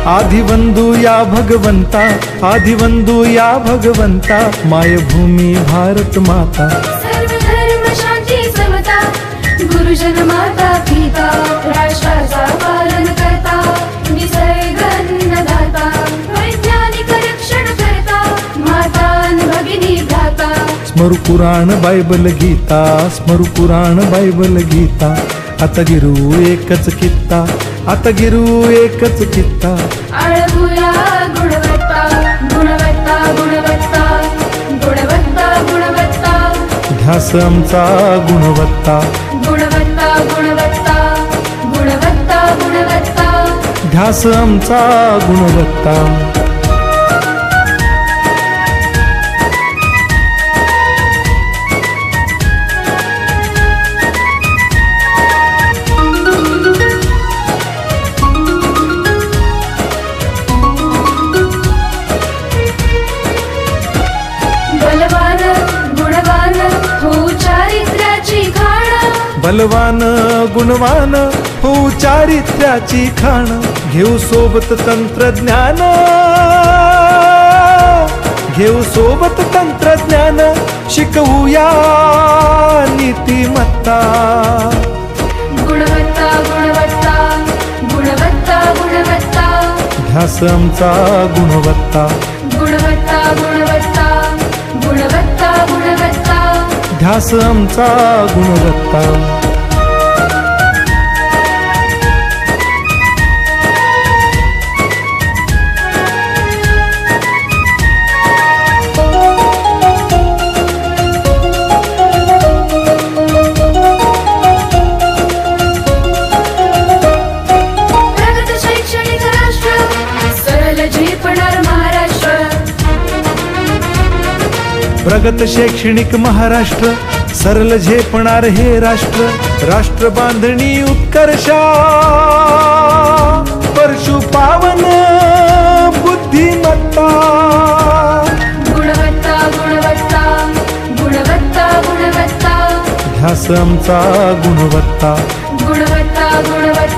आदिवंदू या भगवंता, आदिवंदू या भगवंता, मायभूमी भारत माता. सर्व धर्म शांती समता, गुरुजन माता पिता, राष्ट्राचा पालन करता, निसर्ग अन्नदाता, वैज्ञानिक रक्षण करता, माता अन भगिनी भ्राता. स्मरू पुराण बायबल गीता, स्मरू पुराण बायबल गीता. आता गिरू एकच कित्ता, आता गिरू एकच कित्ता. आळवूया गुणवत्ता, गुणवत्ता, गुणवत्ता, गुणवत्ता, गुणवत्ता. ध्यास आमचा गुणवत्ता, गुणवत्ता, गुणवत्ता, गुणवत्ता, गुणवत्ता. ध्यास आमचा गुणवत्ता. बलवान गुणवान हो चारित्र्याची खाण. बलवान गुणवान हो चारित्र्याची खाण. घेऊ सोबत तंत्रज्ञान, घेऊ सोबत तंत्रज्ञान. शिकवूया नीतिमत्ता. गुणवत्ता, गुणवत्ता, गुणवत्ता, गुणवत्ता. ध्यास आमचा गुणवत्ता, गुणवत्ता, गुणवत्ता, गुणवत्ता, गुणवत्ता. ध्यास आमचा गुणवत्ता. प्रगत शैक्षणिक राष्ट्र, सरळ झेपणार महाराष्ट्र. प्रगत शैक्षणिक महाराष्ट्र, सरल झेपणार हे राष्ट्र. राष्ट्र बांधणी उत्कर्षा, परशु पावन बुद्धिमत्ता. गुणवत्ता, गुणवत्ता, गुणवत्ता, गुणवत्ता. ध्यास आमचा गुणवत्ता, गुणवत्ता, गुणवत्ता,